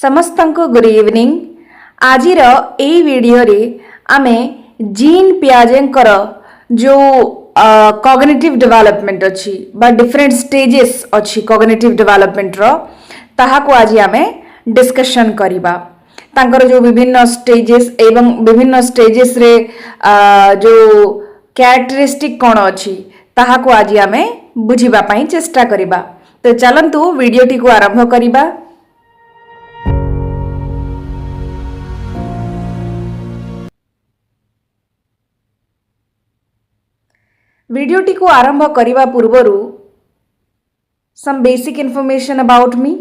समस्तंको good evening. आजिर एई video रे आमे gene पियाजेंकर जो कॉग्निटिव डेवलपमेंट अच्छी बा डिफरेंट स्टेजेस अच्छी कॉग्निटिव डेवलपमेंट रो ताहाको आज आमे डिस्कशन करिबा। तांकर जो विभिन्न स्टेजेस एवं विभिन्न स्टेजेस रे जो कैरेक्टरिस्टिक कौन अच्छी ताहाको आज आमे बुझिबा पई चेष्टा करिबा। तो चलंतु वीडियोटी को आरंभ करिबा। वीडियोटी को आरंभ करिबा पूर्वरु some basic information about me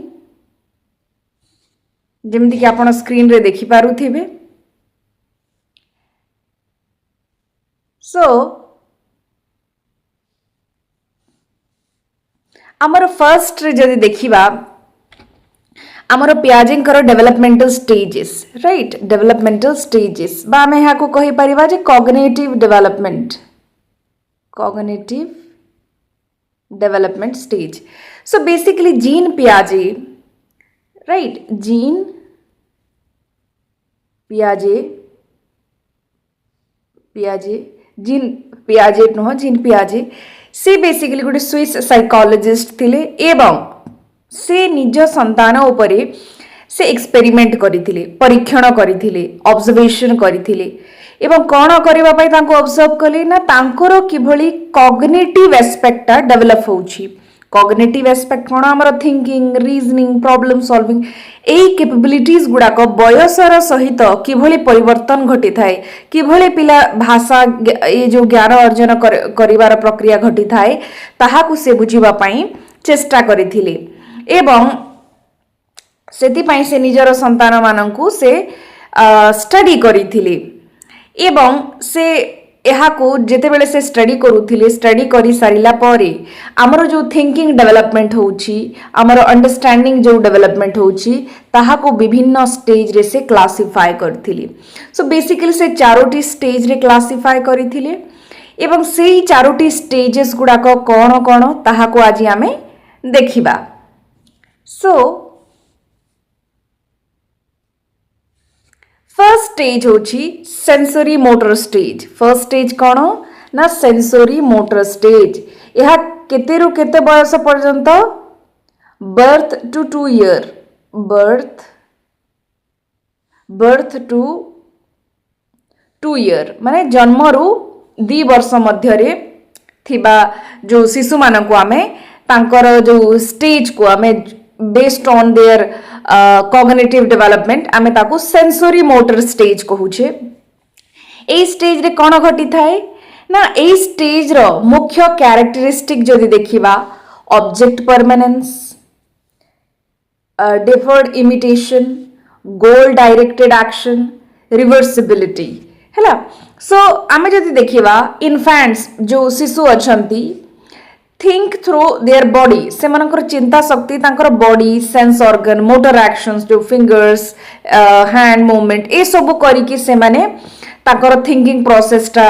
जेमति कि आपण स्क्रीन रे देखि पारुथिबे। सो आमर फर्स्ट रे जदि देखिबा आमर पियाजेंकर developmental stages right developmental stages बा आमे हा को कहि परिबा जे cognitive development cognitive development stage. So basically Jean Piaget, right? Jean Piaget से बेसिकली गोटे स्विस साइकोलॉजिस्ट थिले एवं से निज संतान उपरे से एक्सपेरिमेंट करथिले, परीक्षण करथिले, ऑब्जर्वेशन करथिले एवं कौन करबा पई तांको ऑब्जर्व कले ना तांकर किभली कॉग्निटिव एस्पेक्टटा डेवलप होउची। कॉग्निटिव एस्पेक्ट कौन हमर थिंकिंग, रीजनिंग, प्रॉब्लम सॉल्विंग एई कैपेबिलिटीज गुडा को बयसर सहित किभली परिवर्तन घटी थाए, किभली पिला भाषा ए जो ज्ञान अर्जन करिवार प्रक्रिया घटी थाए ताहाकु से बुझिबा पई चेष्टा करिथिले एवं सेति पई से निजर संतान माननकु से स्टडी करिथिले एवं से एहाको जेते बेले से स्टडी करूथिले स्टडी करी सारिला परे हमर जो थिंकिंग डेवलपमेंट होउची हमर अंडरस्टैंडिंग जो डेवलपमेंट होउची ताहाको विभिन्न स्टेज रे से क्लासिफाई करथिले। सो बेसिकली से चारोटी स्टेज रे क्लासिफाई करिथिले एवं सेही चारोटी स्टेजेस गुडा को कोन कोन ताहाको आज आमे देखिबा। सो फर्स्ट स्टेज होची sensory motor stage. First stage कौन ना सेंसरी मोटर स्टेज। यह केते रु केते बयस पर्यंत birth to 2 year birth to 2 year माने जन्म रु 2 वर्ष मध्य रे थिबा जो शिशु मान को आमे तांकर जो स्टेज को आमे based on their cognitive development आमे ताको सेंसरी मोटर स्टेज कहूछे। ए स्टेज रे कोन घटी थाए ना ए स्टेज रो मुख्य कैरेक्टरिस्टिक जदि देखिबा ऑब्जेक्ट परमानेंस, डेफर्ड इमिटेशन, गोल डायरेक्टेड एक्शन, रिवर्सिबिलिटी हैला। सो आमे जदि देखिबा इन्फेंट्स जो शिशु अछंती थिंक थ्रू देयर बॉडी से मानकर चिंता शक्ति तांकर body sense organ motor actions जो फिंगर्स हैंड मूवमेंट ए सब करी कि से माने तांकर थिंकिंग प्रोसेस टा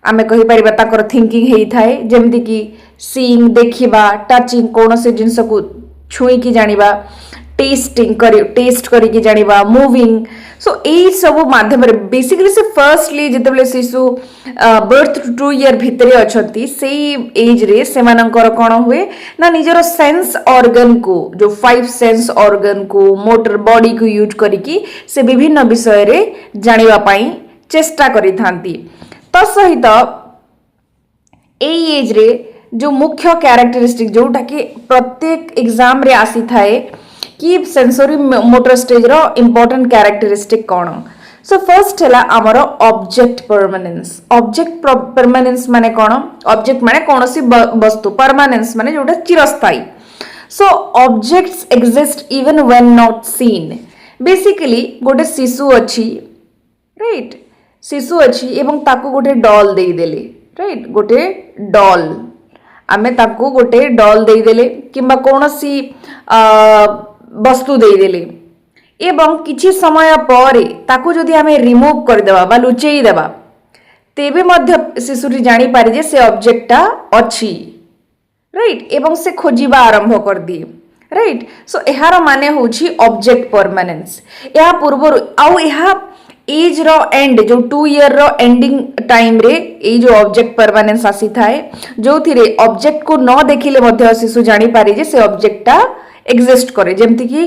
आमे कहि परिबा तांकर थिंकिंग हेई थाए जेमति कि सीइंग देखिबा, टचिंग कोन से जिंस को छुई कि जानिबा, टेस्ट करी कि जानिबा, मूविंग। सो ए सब माध्यम रे बेसिकली से फर्स्टली जेतेबेले शिशु बर्थ टू 2 ईयर भितरे अछंती सेही एज रे से मानकर कोन हुए ना निजर सेंस ऑर्गन को जो 5 सेंस ऑर्गन को मोटर बॉडी को यूज करिकी से विभिन्न विषय रे जानिबा पई चेष्टा करि थांती। त सहित एई एज रे जो मुख्य कैरेक्टरिस्टिक जोटा कि प्रत्येक एग्जाम रे आसी थाए कि सेंसरी मोटर स्टेज रो इंपोर्टेंट कैरेक्टरिस्टिक कौन। सो फर्स्ट है आमर ऑब्जेक्ट परमानेंस। ऑब्जेक्ट परमानेंस माने कौन? ऑब्जेक्ट माने कौन सी वस्तु, परमानेंस माने जोटा चिरस्थायी। So objects exist even when not seen. Basically गोटे शिशु अच्छी राइट, शिशु अच्छी एवं ताको गोटे डॉल दे देले राइट, गोटे डॉल आमे ताको गोटे डॉल दे देले किंबा कौन सी वस्तु दे देले एवं किछि समय पर ताकू जदि आमे रिमूव कर देबा बा लुचेई देबा तेबे मध्य शिशुटी जानी पारे जे से ऑब्जेक्टटा अछि राइट एवं से खोजिबा आरंभ कर दिए राइट सो यार माने होची ऑब्जेक्ट परमानेंस या पूर्व आउ या एज रो एंड जो 2 ईयर रो एंडिंग टाइम रे ए जो ऑब्जेक्ट परमानेंस आसी थाए जो थिरे ऑब्जेक्ट को न देखिले मध्य शिशु जानी पारे जे से ऑब्जेक्टटा एक्जिस्ट करे जेमति कि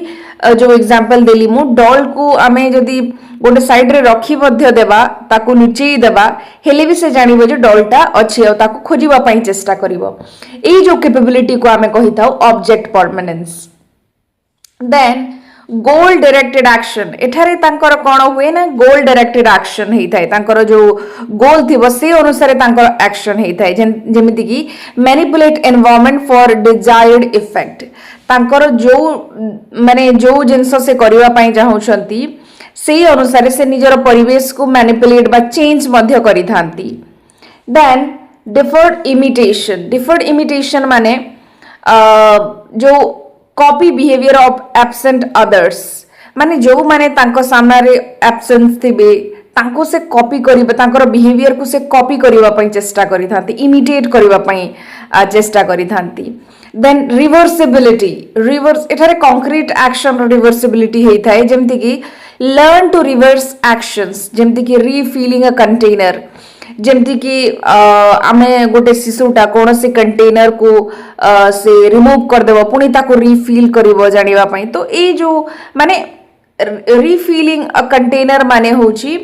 जो एग्जांपल देली मु डॉल को आमे जदी गोटे साइड रे रखी मध्य देबा ताको लुचेई देबा हेले भी से जानिबो जे डॉलटा अछि और ताको खोजिबा पई चेष्टा करिवो ए जो कैपेबिलिटी को आमे कहिताउ object permanence then goal directed action एठारे तांकर कोन हुए ना गोल डायरेक्टेड एक्शन हेई थाए तांकर जो गोल थिबो से अनुसार तांकर एक्शन हेई थाए जेमिति कि manipulate environment for desired effect तांकर जो माने जो जिंस से करिवा पई चाहउछंती से अनुसार से निजर परिवेश को मैनिपुलेट बा चेंज मध्य करि थांती देन डिफर्ड इमिटेशन माने जो copy behaviour of absent others माने जो माने तांको सामने रे एब्सेंस थिबे तांको से कॉपी करिबा तांकर बिहेवियर को से कॉपी करिबा पई चेष्टा करि थांती इमिटेट करिबा पई चेष्टा करि थांती देन रिवर्सिबिलिटी रिवर्स एठारे कंक्रीट एक्शन रिवर्सिबिलिटी हेई थाए जेमति कि लर्न टू रिवर्स एक्शंस जेमति कि रीफिलिंग अ कंटेनर जेमति कि आमे गोटे शिशुटा कौन से कंटेनर को से रिमूव कर देबो पुनी ताको रीफिल करिवो जानिबा पई तो ए जो माने रीफिलिंग अ कंटेनर माने होची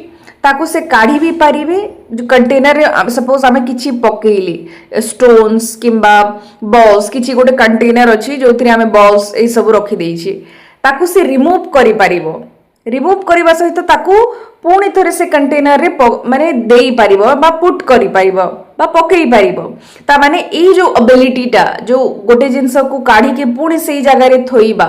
ताको से काढ़ी भी पारिबे जो कंटेनर सपोज आमे किछि पकेइली स्टोन्स किंबा बॉल्स किछि गोटे कंटेनर अछि जोथि आमे बॉल्स ए सब रखि देइछि ताको से रिमूव करि पारिबो रिमूव करबा सहित ताकू पुणी थरे से कंटेनर रे माने देई पारिबो बा पुट करि पारिबो बा पकेई पारिबो ता माने ए जो एबिलिटी टा जो गोटे जिंस को काढ़ी के पुणी सेई जगह रे थोइबा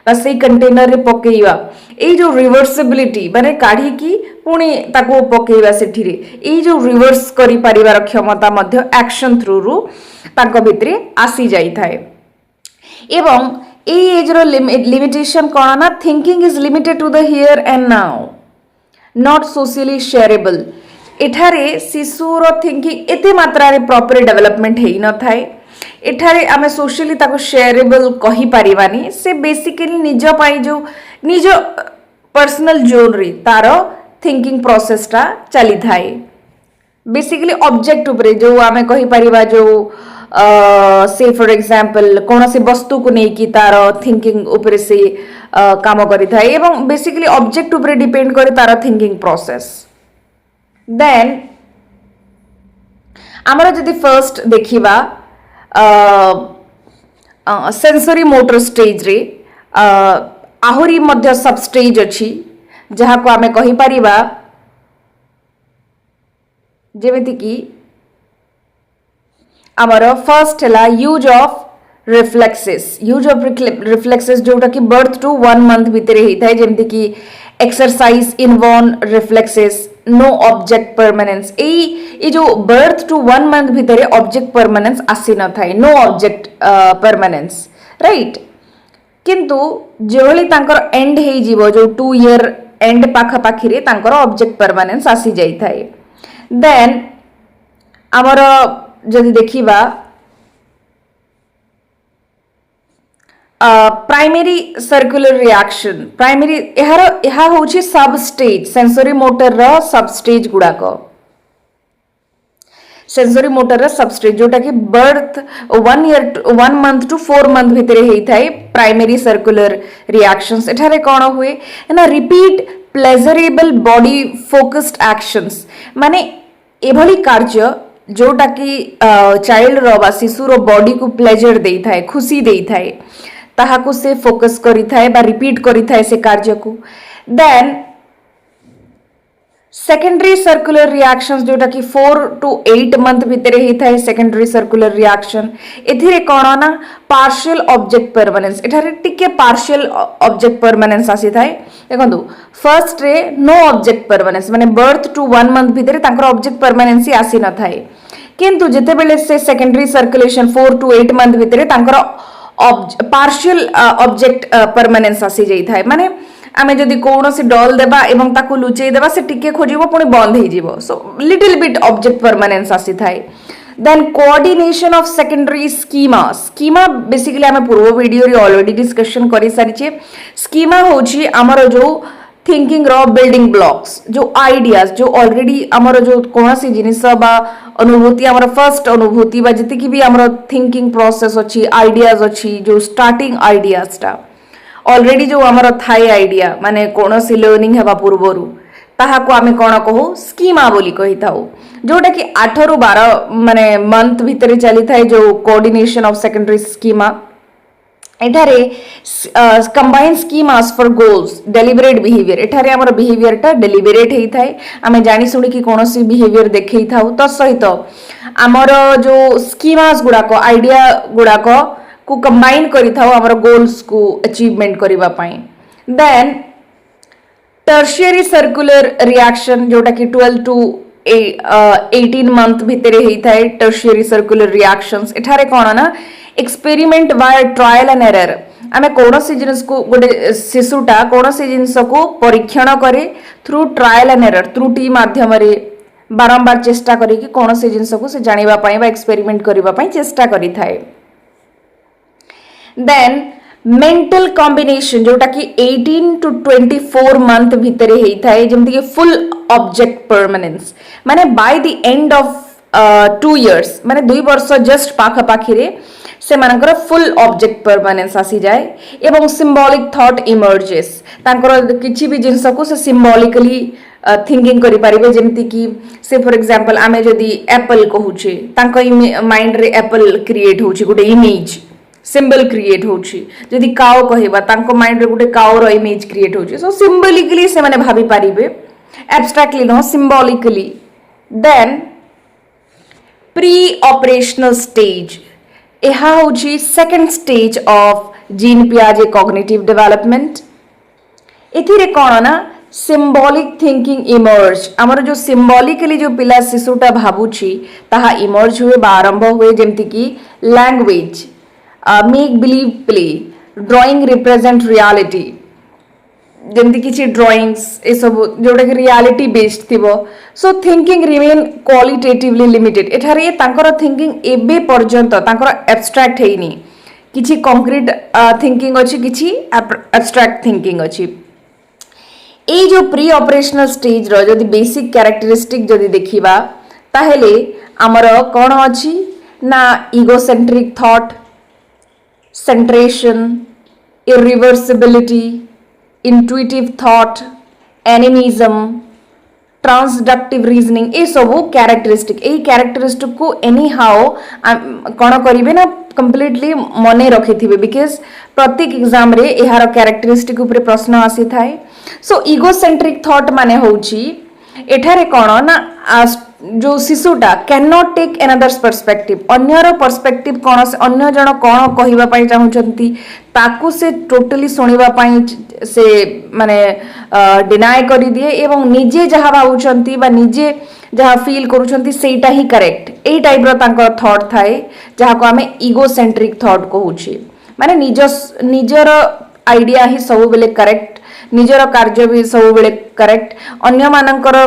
बा सेई कंटेनर रे पकेइबा ए जो रिवर्सिबिलिटी माने काढ़ी की पुणी ताको पकेइबा सेठी रे ए जो रिवर्स करि पारिबार क्षमता मध्य एक्शन थ्रू रु ताको भितरे आसी जाई थाए एवं ए एज रो लिमिटेशन कोन ना thinking is limited to the here and now not socially shareable एठारे शिशुर थिंकिंग एते मात्रा रे प्रॉपर डेवलपमेंट हेई न थाए एठारे आमे सोशली ताको शेयरेबल कहि परिबानी से बेसिकली निज पाई जो निज पर्सनल जोन रे तारो थिंकिंग प्रोसेस टा चली थाए बेसिकली ऑब्जेक्ट उपरे जो आमे कहि परिबा जो से फॉर एग्जांपल कौन से वस्तु को नहीं कि तार थिंकिंग ऊपर से काम करि थाए एवं बेसिकली ऑब्जेक्ट ऊपर डिपेंड करे तार थिंकिंग प्रोसेस देन आमर जदि फर्स्ट देखिबा सेंसरी मोटर स्टेज रे आहुरी मध्य सब स्टेज अछि जहा को आमे कहि परिबा जेमिति कि आमर फर्स्ट है यूज ऑफ रिफ्लेक्सेस जोटा कि बर्थ टू 1 मंथ भितर होता है जेमती कि exercise inborn reflexes no object permanence ए जो बर्थ टू 1 मंथ भितर ऑब्जेक्ट परमानेंस आसी न थाए नो ऑब्जेक्ट परमानेंस राइट किंतु जेभली तांकर एंड हे जीवो जो 2 ईयर एंड पाखा पाखी रे तांकर ऑब्जेक्ट परमानेंस आसी जाई थाए देन आमर जदि देखिबा प्राइमरी सर्कुलर रिएक्शन प्राइमरी यह होची सब स्टेज सेंसरी मोटर रो सब स्टेज गुडा को सेंसरी मोटर रो सब स्टेज जोटा कि बर्थ 1 मंथ टू 4 मंथ भितरे हेई थाए प्राइमरी सर्कुलर रिएक्शंस एठारे कोन हुए ना repeat pleasurable body focused actions माने एभली कार्य जोटा कि चाइल्ड रो बा शिशु रो बॉडी को प्लेजर देई थाए खुशी देई थाए ताहाको से फोकस करी थाए बा रिपीट करी थाए से कार्य को देन सेकेंडरी सर्कुलर रिएक्शंस जोटा कि 4 to 8 मंथ भितर ही थाए सेकेंडरी सर्कुलर रिएक्शन एथिरे कोन ना पार्शियल ऑब्जेक्ट परमानेंस एठारे टिके पार्शियल ऑब्जेक्ट परमानेंस आसी थाए देखंतु first ray no object permanence माने बर्थ टू 1 मंथ भितर तांकर ऑब्जेक्ट परमानेंस ही आसी न थाए किंतु जेते बेले से सेकेंडरी सर्कुलेशन 4 to 8 मंथ भितर तांकर पार्शियल ऑब्जेक्ट परमानेंस आसी जाई थाए माने आमे जदि कौन सी डॉल देबा एवं ताकू लुचेई देबा से टिके खोजिबो पुनी बंद हे जीवो so little bit object permanence आसी थाए then coordination of secondary schema schema basically आम पूर्व वीडियो रे ऑलरेडी डिस्कशन कर सारी स्कीमा होची आमर जो थिंकिंग रो बिल्डिंग ब्लॉक्स जो आइडियाज जो ऑलरेडी आमर जो कौन सी जिनिस बा अनुभूति आमर फर्स्ट अनुभूति बा जति की भी आमर थिंकिंग प्रोसेस अच्छी आइडियाज अच्छी जो स्टार्टिंग आइडियाज टा ऑलरेडी जो आमर थाए आइडिया माने कौन सी लर्निंग हेबा पूर्वरु ताहाको आमे कोन कहू स्कीमा बोली कहि थाउ जोटा कि 8 रु 12 माने मंथ भितरे चली थाए जो कोऑर्डिनेशन ऑफ सेकेंडरी स्कीमा एठारे combine schemas for goals deliberate behaviour एठारे हमर बिहेवियर टा डेलिबरेट हेई थाए आमे जानि सुनि कि कोनोसी बिहेवियर देखै थाउ त सहित हमर जो स्कीमास गुडा को आइडिया गुडा को कंबाइन करि थाउ हमर गोल्स को अचीवमेंट करिवा पई देन टर्शियरी सर्कुलर रिएक्शन जोटा कि 12 टू 18 मंथ भितरे हेई थाए टर्शियरी सर्कुलर रिएक्शंस एठारे कोन ना experiment by trial and error आमे कोनोसी जिनिस को गोटे शिशुटा कोनोसी जिनिस को परीक्षण करे थ्रू ट्रायल एंड एरर त्रुटि माध्यम रे बारंबार चेष्टा करी कि कोनोसी जिनिस को से जानिबा पई बा एक्सपेरिमेंट करिबा पई चेष्टा करी थाए देन मेंटल कॉम्बिनेशन जोटा कि 18 टू 24 मंथ भितरे हेई थाए जेमति कि फुल ऑब्जेक्ट परमानेंस माने by the end of 2 years माने 2 वर्ष जस्ट पाखा पाखी रे से मानकर फुल ऑब्जेक्ट परमानेंस आसी जाए एवं सिंबॉलिक थॉट इमर्जेस तांकर किछि भी जिंस को से सिंबॉलिकली थिंकिंग करि परिबे जेमति कि से फॉर एग्जांपल आमे जदी एप्पल कहूचे तांको माइंड रे एप्पल क्रिएट होची गुटे इमेज सिंबल क्रिएट होची जदी काओ कहबा तांको माइंड रे गुटे काओ रो इमेज क्रिएट होची सो सिंबॉलिकली से माने भाबी परिबे abstractly no symbolically then pre operational stage एहा होची सेकंड स्टेज ऑफ जीन पियाजे कॉग्निटिव डेवलपमेंट एथिरे कोन ना सिंबॉलिक थिंकिंग इमर्ज हमर जो सिंबॉलिकली जो पिला शिशुटा भाबुची ताहा इमर्ज हुए बा आरंभ हुए जेमति कि language make believe play drawing represent reality जेमति किछि ड्राइंग्स ए सब जोटा कि रियलिटी बेस्ड थिबो so thinking remain qualitatively limited एठारे तांकर थिंकिंग एबे पर्यंत तांकर एब्स्ट्रैक्ट हेइनी किछि कंक्रीट थिंकिंग अछि किछि एब्स्ट्रैक्ट थिंकिंग अछि ए जो प्री ऑपरेशनल स्टेज रो जदी बेसिक कैरेक्टरिस्टिक जदी देखिबा ताहेले हमर कोन अछि ना egocentric thought centration irreversibility intuitive thought animism transductive reasoning ए सब कैरेक्टरिस्टिक को एनी हाउ कौन करेंगे ना कंप्लीटली मने रखि बिकज प्रत्येक एग्जाम रे यार कैरेक्टरिस्टिक उपरे प्रश्न आसी थाए सो इगोसेंट्रिक थॉट माने होची एठारे कौन ना जो शिशुटा can not take another's perspective अन्यर पर्सपेक्टिव कौन से अन्य जन कौन कहबा पई चाहउचंती ताकू से टोटली सुनिबा पई से माने डिनाय करि दिए एवं निजे जहा भाबुचंती बा निजे जहा फील करूचंती सेटा ही करेक्ट ए टाइप रो तांकर थॉट थाए जहा को हमें इगोसेंट्रिक थॉट कहउची माने निजर आइडिया ही सब बेले करेक्ट निजर कार्य भी सब बेले करेक्ट अन्य मानकर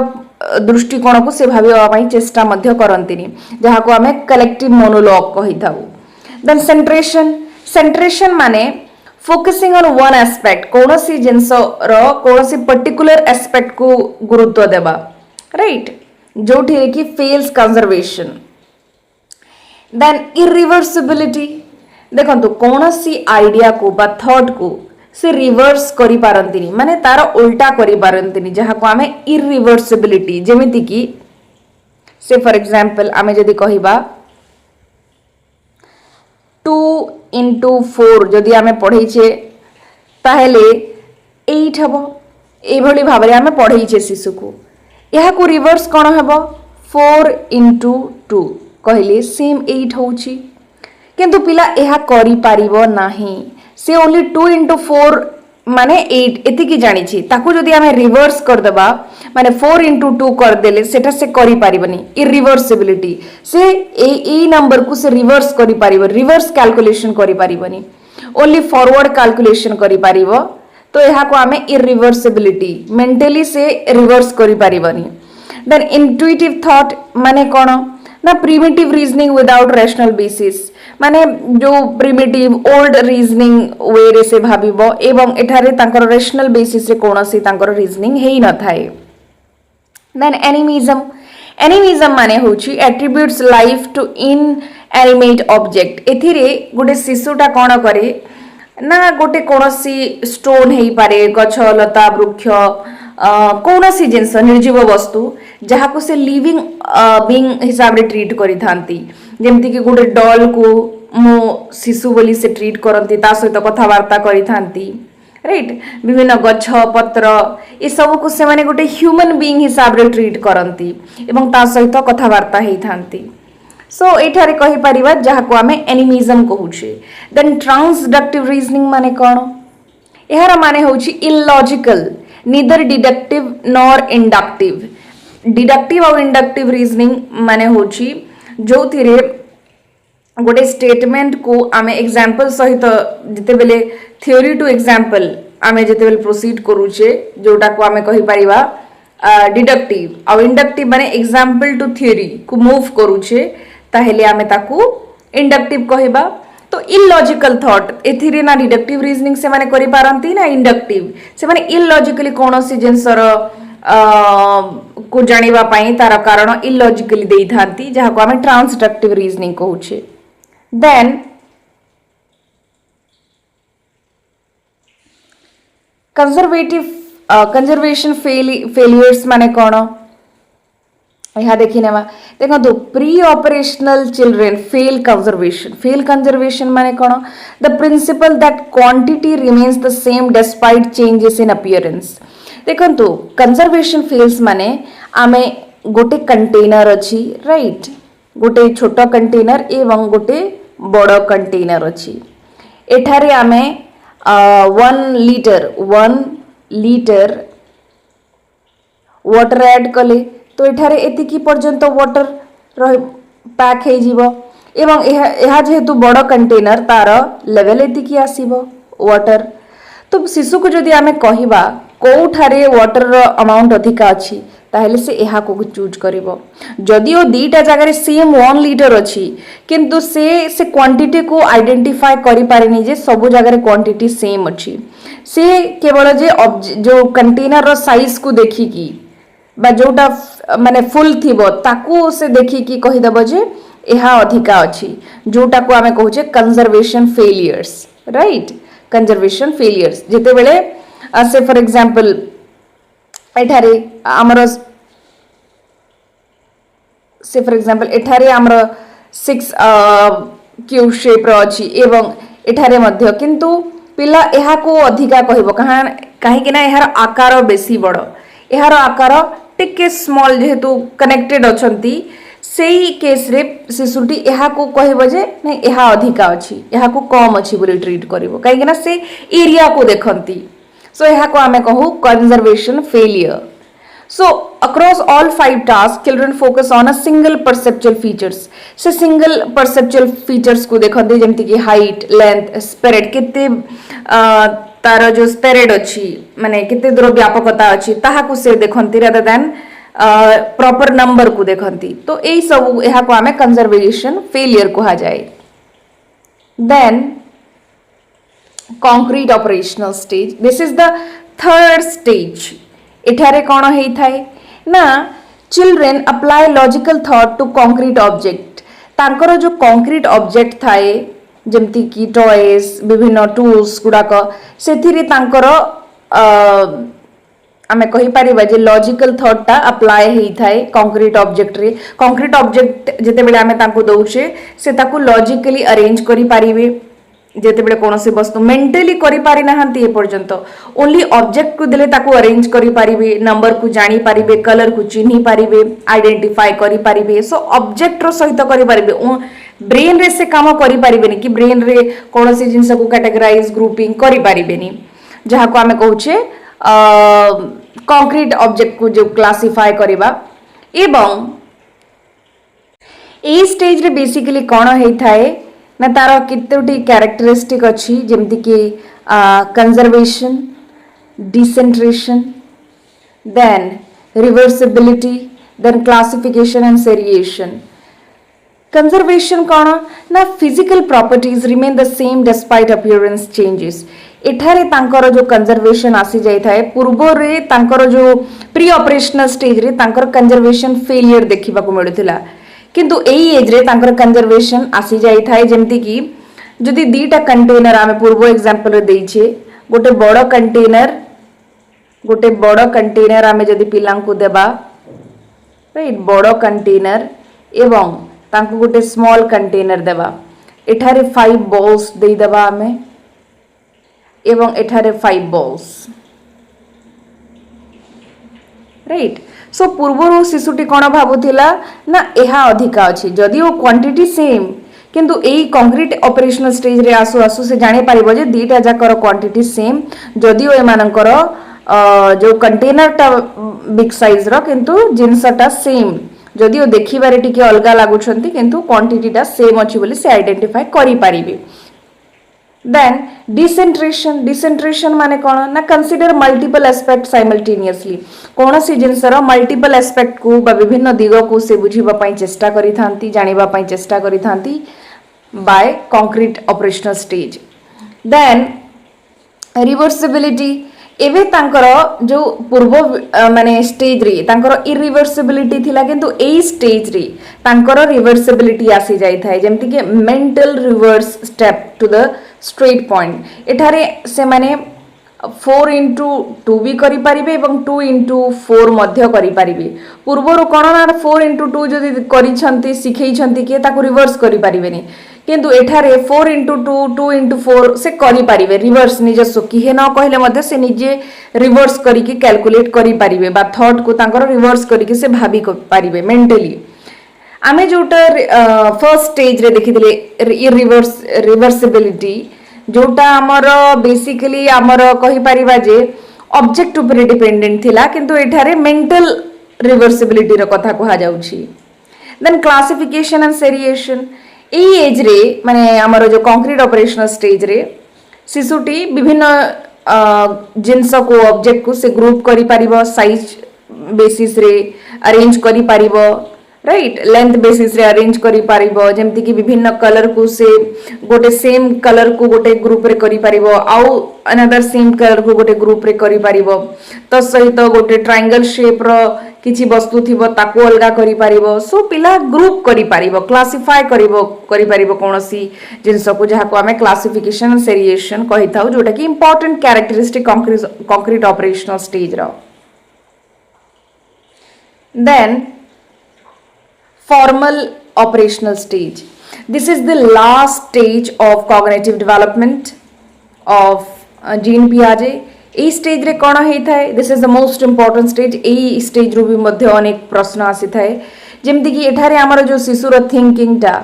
दृष्टिकोण को से भाविबा पई चेष्टा मध्य करंतिनी जहा को हमें कलेक्टिव मोनोलॉग कहि थाउ देन सेंट्रेशन माने फोकसिंग ऑन वन एस्पेक्ट कोनोसी जिंस रो कोनोसी पर्टिकुलर एस्पेक्ट को गुरुत्व देबा राइट जोठी कि फेल्स कंजर्वेशन देन इरिवर्सिबिलिटी देखंतु कोनोसी आइडिया को बा थॉट को से रिवर्स करि पारंतिनी माने तार उल्टा करि पारंतिनी जहा को हमें इरिवर्सिबिलिटी जेमिति कि से फॉर एग्जांपल आमे जदी कहिबा 2 into 4 जदी आमे पढैछे ताहेले 8 हबो ए भली भाबरे आमे पढैछे शिशु को यहा को रिवर्स कोन हबो 4 into 2 कहले सेम 8 होउची किंतु पिला यहा करि पारिबो नाही से ओनली 2 into 4 माने 8 एति की जानि छी ताकू जदी हमें रिवर्स कर देबा माने 4 into 2 कर देले सेटा से करि पारिबनी इरिवर्सिबिलिटी से ए नंबर को से रिवर्स करि पारिबो रिवर्स कैलकुलेशन करि पारिबनी ओनली फॉरवर्ड कैलकुलेशन करि पारिबो तो यहा को हमें इरिवर्सिबिलिटी मेंटली से रिवर्स करि पारिबनी देन इंट्यूटिव थॉट माने कोन ना primitive reasoning without rational basis माने जो प्रिमिटिव ओल्ड रीजनिंग वे रे से भाबिबो एवं एठारे तांकर रैशनल बेसिस रे कोनोसी तांकर रीजनिंग हेई न थाए। देन एनिमिज्म माने होची attributes life to inanimate object. एथिरे गोटे शिशुटा कोन करे ना गोटे कोनोसी स्टोन हेई पारे गछ लता वृक्ष कौनसी जिनस निर्जीव वस्तु जहाँ को से लिविंग बीइंग हिसाब रे ट्रीट करी थांती जेमति कि गोटे डॉल को मो शिशु बोली से ट्रीट करंती ता सहित कथावार्ता करी थांती राइट विभिन्न गछ पत्र ये सब को से माने गोटे ह्यूमन बीइंग हिसाब रे ट्रीट करंती एवं ता सहित कथावार्ता हेई थांती। सो एठारे कहि परिबा जहाँ को आमे एनिमिज्म कहूछे। देन ट्रांसडक्टिव रीजनिंग माने कोन एहार माने होची illogical neither deductive nor inductive। Deductive और इंडक्टिव रीजनिंग माने होची जो थिरे गोटे स्टेटमेंट को आमे एग्जांपल सहित जते बेले थ्योरी टू एग्जांपल आमे जते बेले प्रोसीड करूचे जोटा को आमे कहि परिबा डिडक्टिव और इंडक्टिव माने एग्जांपल टू थ्योरी को मूव करूचे ताहेले आमे ताकू इंडक्टिव कहबा। तो इलॉजिकल थॉट एथिरे ना डिडक्टिव रीजनिंग से माने करि पारंती ना इंडक्टिव से माने इलॉजिकली कोनोसी जिनसर को जानिबा पई तार कारण इलॉजिकली देई थांती जहा को हमें ट्रांसडक्टिव रीजनिंग कहूछे। देन कंजर्वेशन फेलियर्स माने कोन यहाँ देखी नेवा देखो तो pre operational children fail conservation माने कोन the principle that quantity remains the same despite changes in appearance. देखो तो कंजर्वेशन फेल्स माने आमे गोटे कंटेनर अछि राइट गोटे छोट कंटेनर एवं गोटे बड़ कंटेनर अछि एठारे आमे 1 लीटर वाटर ऐड कले तो एठारे एतिकी पर्यंत वाटर पैक हे जीवो एवं यह जेहेतु बड़ कंटेनर तार लेवल एतिकी आसीबो वाटर। तो शिशु को जदि आमे कहिबा कोठारे वाटर रो अमाउंट अधिका अछि ताहेले से एहा को चूज करिवो जदि ओ दीटा जगह सेम 1 लीटर अछि किंतु से क्वांटिटी को आइडेंटिफाई करि पारेनी जे सब जगह क्वांटिटी सेम अछि से केवल जे जो कंटेनर रो साइज को देखि की बा जोटा माने फुल थिबो ताकू से देखि की कहि दबो जे एहा अधिका अछि जोटा को आमे कहू जे conservation failures right conservation failures जेते बेले से फॉर एग्जांपल एठारे हमर से फॉर एग्जांपल एठारे हमर 6 क्यूब शेप रो अछि एवं एठारे मध्य किंतु पिला एहा को अधिका कहबो काहे कि ना एहार आकार बेसी बड़ एहार आकार टिके स्मॉल जेहेतु कनेक्टेड अछंती सेही केस रे शिशुटी एहा को कहबो जे नहीं एहा अधिका अछि एहा को कम अछि बोली ट्रीट करबो काहे कि ना से एरिया को देखंती। सो एहा को आमे कहू conservation failure. So across all 5 tasks, children focus on a single perceptual features. से single perceptual features को देखते जमती कि height, length, spread कितने तार जो spread अच्छी माने कितने दूर व्यापकता अच्छी ताहा को से देखती rather than proper number को देखती। तो यही सब यह को आमे conservation failure को हा जाए। Then concrete operational stage. This is the third stage. एठारे कौन हेई थाए ना children apply logical thought to concrete object तांकर जो कॉन्क्रीट ऑब्जेक्ट थाए जेमती कि टॉयज विभिन्न टूल्स गुडाक सेथिरे तांकर आमे कहि परिबा जे लॉजिकल थॉट ता अप्लाई हेई थाए कॉन्क्रीट ऑब्जेक्ट रे। कॉन्क्रीट ऑब्जेक्ट जेते बेले आमे तांको दउछे से ताकू लॉजिकली अरेंज करि पारिबे जेते बेले कोनोसी वस्तु मेंटली करि पारि नाहंती ए पर्यंत ओनली ऑब्जेक्ट को देले ताकू अरेंज करि पारिबे नंबर को जानि पारिबे कलर को चिन्हि पारिबे आइडेंटिफाई करि पारिबे। सो ऑब्जेक्ट रो सहित करि पारिबे ब्रेन रे से काम करि पारिबेनी कि ब्रेन रे कोनोसी जिंस को कैटेगराइज ग्रुपिंग करि पारिबेनी जहा को हमें कहूचे कंक्रीट ऑब्जेक्ट को जो क्लासिफाई करबा। एवं ए स्टेज रे बेसिकली कोन हेई थाए ना तार कितोटी कैरेक्टरिस्टिक अच्छी जेमती कि conservation decentration then reversibility then classification and seriation. Conservation कौन ना physical properties remain the same despite appearance changes एठारे तांकर जो कंजर्वेशन आसी जाई थाए पूर्व रे तांकर जो प्री ऑपरेशनल स्टेज रे तांकर कंजर्वेशन फेलियर देखिबा को मिलुथिला किंतु एई एज रे तांकर कंजर्वेशन आसी जाई थाए जेमति कि जदि दीटा कंटेनर आमे पूर्व एग्जांपल रे देइछे गोटे बड़ कंटेनर आमे जदि पिलां को देबा राइट बड़ कंटेनर एवं तांको गोटे स्मॉल कंटेनर देबा एठारे 5 बॉल्स देई देबा आमे एवं एठारे 5 बॉल्स राइट सो पूर्वरु शिशुटी कोन भाबुथिला ना एहा अधिका अछि जदि ओ क्वांटिटी सेम किंतु एई कंक्रीट ऑपरेशनल स्टेज रे आसु आसु से जाने पारिबो जे दीटा जाकर क्वांटिटी सेम जदि ओ एमानकर जो कंटेनर टा बिग साइज रो किंतु जिंसटा सेम जदि ओ देखिबारे टिके अलगा लागुछंती किंतु क्वांटिटी टा सेम अछि बोली से आइडेंटिफाई करि पारिबे देन डिसेंट्रेशन माने कोन ना कंसीडर मल्टीपल एस्पेक्ट साइमल्टेनियसली कोनोसी जिंसर मल्टीपल एस्पेक्ट को बा विभिन्न दिगो को से बुझिबा पई चेष्टा करि थांती जानिबा पई चेष्टा करि थांती by concrete operational stage then reversibility एवे तांकर जो पूर्व माने स्टेज रे तांकर इरिवर्सिबिलिटी थिला किंतु एई स्टेज रे तांकर रिवर्सिबिलिटी आसी जाई थाए जेमति के mental reverse step to the straight point एठारे से माने 4x2 भी करि परिबे एवं 2x4 मध्य करि परिबे पूर्वरु कोन ना 4x2 जदि करि छंती सिखै छंती के ताको रिवर्स करि परिबेनी किंतु एठारे 4x2 2x4 से करि परिबे रिवर्स निजस्व किहे न कहले मध्ये से निजे रिवर्स करि के कैलकुलेट करि परिबे बा थॉट को तांकर रिवर्स करि के से भाबी परिबे मेंटली आमे जोटा फर्स्ट स्टेज रे देखिथिले रिवर्सिबिलिटी जोटा आमर बेसिकली आमर कहि परिबा जे ऑब्जेक्ट ऊपर डिपेंडेंट थिला किंतु एठारे मेंटल रिवर्सिबिलिटी रो कथा कहा जाउछि देन क्लासिफिकेशन एंड सेरिएशन एई एज रे माने आमर जो कंक्रीट ऑपरेशनल स्टेज रे शिशुटी विभिन्न जिंस को ऑब्जेक्ट को से ग्रुप करि परिबो साइज बेसिस रे अरेंज करि परिबो राइट लेंथ बेसिस रे अरेंज करि पारिबो जेमति कि विभिन्न कलर को से गोटे सेम कलर को गोटे ग्रुप रे करि पारिबो आउ अनदर सेम कलर को गोटे ग्रुप रे करि पारिबो तो सहित गोटे ट्रायंगल शेप रो किछि वस्तु थिबो ताको अलगा करि पारिबो सो पिला ग्रुप करि पारिबो क्लासिफाई करि पारिबो कोनोसी जिंस को जहा को हमें क्लासिफिकेशन एंड सेरिएशन कहिथाउ जोटा कि important characteristic concrete operational stage रो then formal operational stage this is the last stage of cognitive development of Jean Piaget ए स्टेज रे कोन हेई थाए this is the most important stage ए स्टेज रो भी मध्य अनेक प्रश्न आसी थाए जेमति कि एठारे हमर जो शिशुर थिंकिंग टा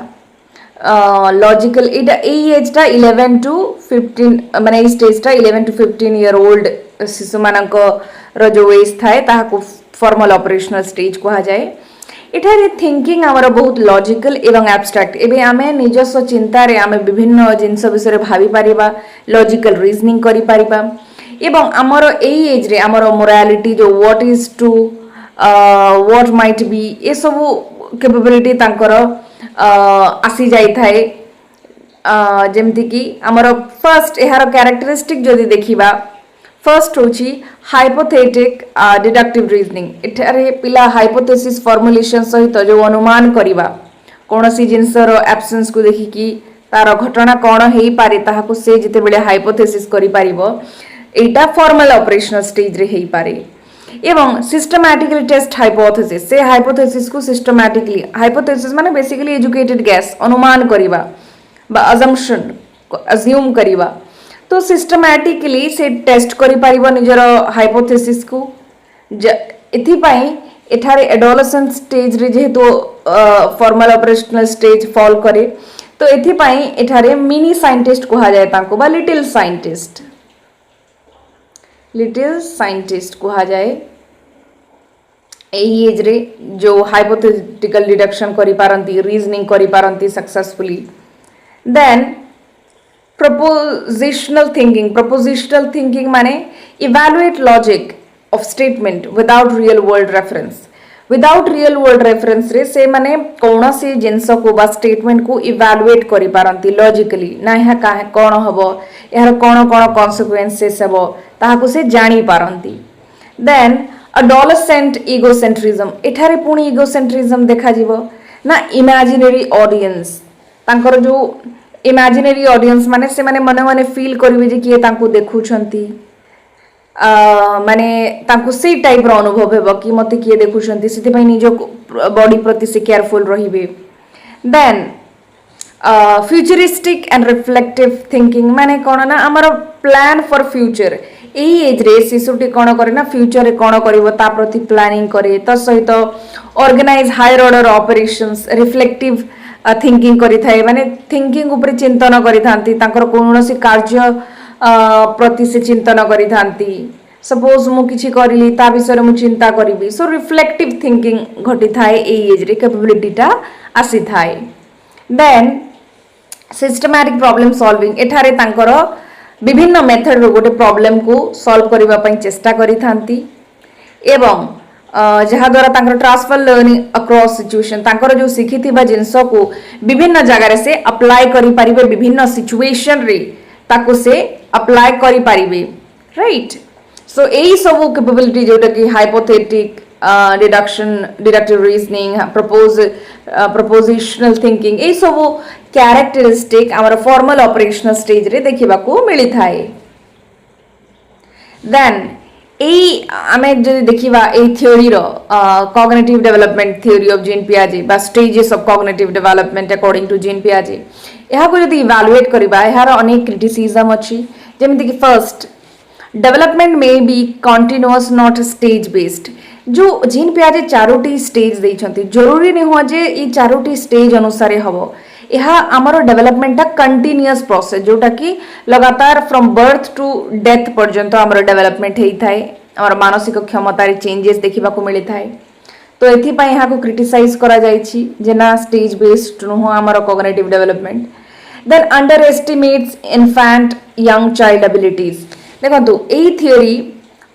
लॉजिकल एटा ए एज टा 11 टू 15 माने ए स्टेज टा 11 टू 15 ईयर ओल्ड शिशु मानक रो जो एज थाए ताहा को फॉर्मल ऑपरेशनल स्टेज कहा जाए एठारे थिंकिंग आमर बहुत लॉजिकल एवं एब्स्ट्रैक्ट एबे आमे निजस्व चिंता रे आमे विभिन्न जिंस विषय भाबी पारिबा लॉजिकल रीजनिंग करि पारिबा एवं आमर एई एज रे आमर मोरालिटी जो what is to what might be ए सब कैपेबिलिटी तांकर आसी जाई थाए जेमति कि आमर फर्स्ट एहार कैरेक्टरिस्टिक जदि देखिबा फर्स्ट होची हाइपोथेटिक डिडक्टिव रीजनिंग एठारे पिला हाइपोथेसिस फॉर्मुलेशन सहित जो अनुमान करिबा कोनोसी जिंसर एब्सेंस को देखि कि तार घटना कोन हेई पारे ताहा को से जते बेले हाइपोथेसिस करि पारिबो एटा फॉर्मल ऑपरेशनल स्टेज रे हेई पारे एवं सिस्टमैटिकली टेस्ट हाइपोथेसिस से हाइपोथेसिस को सिस्टमैटिकली हाइपोथेसिस माने बेसिकली एजुकेटेड गेस अनुमान करिबा बा अजम्पशन अज्यूम करिबा तो सिस्टमैटिकली से टेस्ट करि पारिबो निजर हाइपोथेसिस को एथि पई एठारे एडोलेसेंट स्टेज रे जेहेतु फॉर्मल ऑपरेशनल स्टेज फॉल करे तो एथि पई एठारे मिनी साइंटिस्ट कहा जाय ताको बा लिटिल साइंटिस्ट कहा जाय एई एज रे जो हाइपोथेटिकल डिडक्शन करि पारंती रीजनिंग करि पारंती सक्सेसफुली देन propositional thinking माने evaluate logic of statement without real world reference without real world reference रे से माने कौन सी जिनस को बा स्टेटमेंट को इवैल्यूएट करि पारंती लॉजिकली ना यह कौन हबो यार कौन कौन कॉन्सिक्वेंसेस हबो ताहाको से जानी पारंती देन अडोलसेंट इगोसेंट्रिज्म एठारे पुणी इगोसेंट्रिज्म देखा जीवो ना इमेजिनरी ऑडियंस तांकर जो इमेजिनरी ऑडियंस माने से माने मने मने फील करिवे जे किए तांको देखुछंती माने तांको से टाइप रो अनुभव हेबो कि मते किए देखुछंती सेति पई निजो बॉडी प्रति से केयरफुल रहिबे then futuristic and reflective thinking माने कोन ना हमर प्लान फॉर फ्यूचर एई एज रे शिशुटी कोन करे ना फ्यूचर रे कोन करिवो ता प्रति प्लानिंग करे त सहित organise higher order operations reflective thinking करि थाए माने थिंकिंग ऊपर चिंतन करि थांती तांकर कोनोसी कार्य प्रति से चिंतन करि थांती सपोज मु किछि करली ता विषय रे मु चिंता करिवि सो रिफ्लेक्टिव थिंकिंग घटी थाए एई एज रे कैपेबिलिटी टा आसी थाए देन सिस्टमैटिक प्रॉब्लम सॉल्विंग एठारे तांकर विभिन्न मेथड रो गोटे प्रॉब्लम को सॉल्व करबा पई चेष्टा करि थांती एवं जहा द्वारा तांकर ट्रांसफर लर्निंग अक्रॉस सिचुएशन तांकर जो शिखिथिबा जिंस को विभिन्न जगह रे से अप्लाई करि परिबे विभिन्न सिचुएशन रे ताको से अप्लाई करि परिबे राइट सो एई सब कैपेबिलिटी जोटा कि hypothetic deductive reasoning propositional thinking ए सब कैरेक्टरिस्टिक आमर फॉर्मल ऑपरेशनल स्टेज रे देखिबा को मिली थाए देन एई आमे जदि देखिबा एई थ्योरी रो cognitive development theory of Jean पियाजे बा stages of cognitive development according to Jean पियाजे एहा को जदि इवैल्यूएट करबा एहार अनेक क्रिटिसिज्म अछि जेमिति कि first development may be continuous not stage based जो जीन पियाजे चारोटी स्टेज देइछंती जरूरी नहीं हो जे ई चारोटी स्टेज अनुसार हबो यह आमर डेवलपमेंट कंटिन्यूअस प्रोसेस जोटा कि लगातार फ्रॉम बर्थ टू डेथ पर्यंत आमर डेवलपमेंट होता है आमर मानसिक क्षमता चेंजेस देखा को मिली थाए तो एथिपाई यहाँ को क्रिटिसाइज करा जाइछि जे ना स्टेज बेस्ड नुह आमर cognitive development then underestimates infant young child abilities देखो यही थियोरी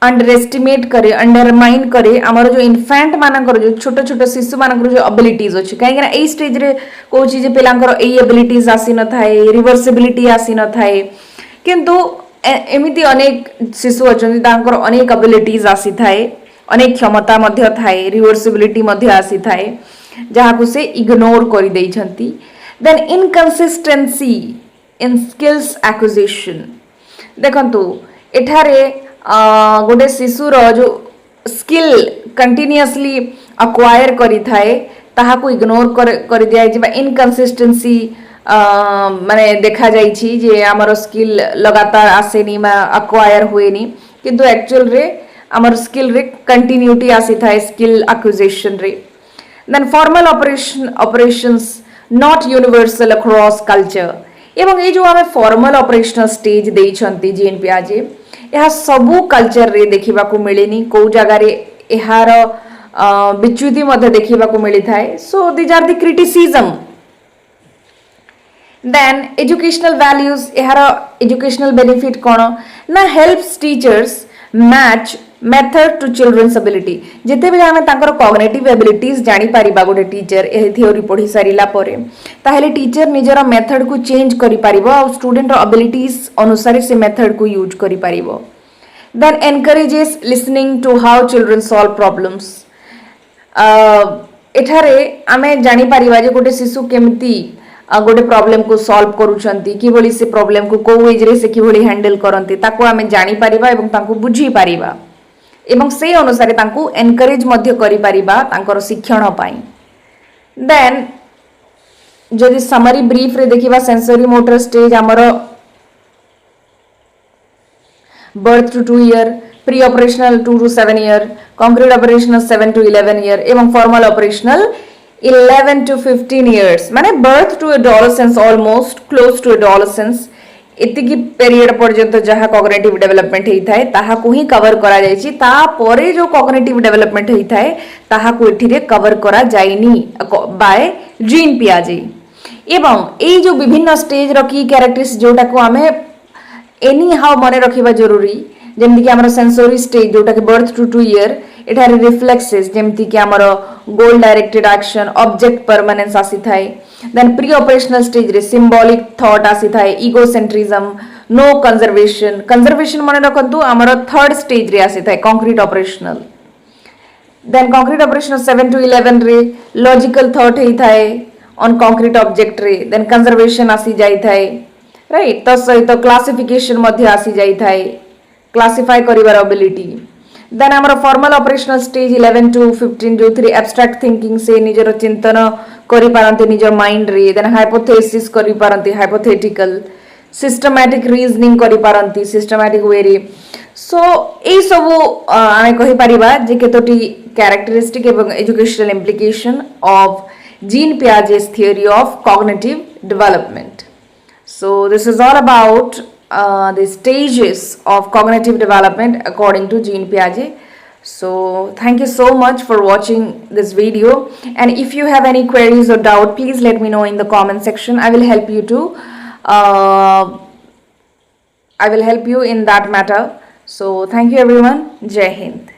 अंडर एस्टिमेट करे अंडरमाइन करे आमर जो इनफैंट मानकर जो छोट छोट शिशु मानकर जो एबिलिटीज अछि काहे ना एई स्टेज रे कोछि जे पिलांकर एई एबिलिटीज आसी न थाए रिवर्सिबिलिटी आसी न थाए किंतु एमिति अनेक शिशु अछन तांकर अनेक एबिलिटीज आसी थाए अनेक क्षमता मध्य थाए रिवर्सिबिलिटी मध्य आसी थाए जहा को से इग्नोर करि देइ छंती देन इनकंसिस्टेंसी इन स्किल्स एक्विजिशन देखंतु एठारे गोटे शिशुर जो स्किल कंटिन्यूअसली अक्वायर करि थाए ताहा को इग्नोर कर दिया जे इनकंसिस्टेंसी माने देखा जाइछि जे हमर स्किल लगातार आसेनी मा अक्वायर होएनी किंतु एक्चुअल रे हमर स्किल रे कंटिन्यूटी आसी थाए स्किल एक्विजिशन रे then formal operations not universal across culture एवं ये जो हमें फॉर्मल ऑपरेशनल स्टेज देइ छंती जीन पियाजे यह सबू कल्चर रे देखिबा को मिलेनी को जगह रे एहार विच्युति मध्य देखिबा को मिली थाए so these are the criticism then educational values एहार एजुकेशनल बेनिफिट कोन ना helps teachers match method to children's ability जेते बेले हमें तांकर कॉग्निटिव एबिलिटीज जानी पारिबा गोटे टीचर ए थ्योरी पढ़ी सारिला परे ताहेले टीचर निजर मेथड को चेंज करि पारिबो और स्टूडेंट एबिलिटीज अनुसार से मेथड को यूज करि पारिबो then encourages listening to how children solve problems एठारे हमें जानी पारिबा जे गोटे शिशु केमिति गोटे प्रॉब्लम को सॉल्व करूछंती कि बोली से प्रॉब्लम को को एज रे से कि बोली हैंडल करंती ताको हमें जानी पारिबा एवं ताको बुझी पारिबा एवं से अनुसार तांको एनकरेज मध्य करि पारिबा तांकर शिक्षण पाई देन जदि समरी ब्रीफ रे देखिबा सेंसरी मोटर स्टेज हमर birth to 2 year pre operational 2 to 7 year concrete operational 7 to 11 year एवं फॉर्मल ऑपरेशनल 11 to 15 ईयर्स माने birth to adolescence almost close to adolescence इतिकी पीरियड पर्यंत जहाँ कॉग्निटिव डेवलपमेंट होता है ताहा को ही कवर करा जायछि ता परे जो कॉग्निटिव डेवलपमेंट होता है ताहा को एठिरे कवर करा जायनी बाय जीन पियाजे एवं ए जो विभिन्न स्टेज रो की कैरेक्टरिस्टिक्स जोटा को हमें एनी हाउ मने रखिबा जरूरी जेमि कि हमर सेंसरी स्टेज जोटा कि बर्थ टू 2 ईयर एठारे रिफ्लेक्सेस जेमती कि आमर गोल डायरेक्टेड एक्शन ऑब्जेक्ट परमानेंस आसी थाए देन प्री ऑपरेशनल स्टेज रे सिंबॉलिक थॉट आसी थाए इगोसेंट्रिज्म नो कंजर्वेशन कंजर्वेशन मन रखंतु आमर थर्ड स्टेज रे आसी थाए concrete operational then concrete operational 7 to 11 रे लॉजिकल थॉट हेई थाए ऑन कंक्रीट ऑब्जेक्ट रे देन कंजर्वेशन आसी जाई थाए राइट तो सहित क्लासिफिकेशन मध्ये आसी जाई थाए क्लासिफाई करिवार एबिलिटी देन आमर फॉर्मल ऑपरेशनल स्टेज 11 to 15 जो थ्री एब्स्ट्रैक्ट थिंकिंग से निजर चिंतन करि पारंती निजर माइंड रे देन हाइपोथेसिस करि पारंती हाइपोथेटिकल सिस्टमैटिक रीजनिंग करि पारंती सिस्टमैटिक वे रे सो ए सब आमे कहि परिबा जे केतोटी कैरेक्टरिस्टिक एवं एजुकेशनल इम्प्लिकेशन ऑफ जीन पियाजे's theory of cognitive development. So this is all about the stages of cognitive development according to Jean Piaget. So thank you so much for watching this video, and if you have any queries or doubt, please let me know in the comment section. I will help you to I will help you in that matter. So thank you everyone. Jai Hind.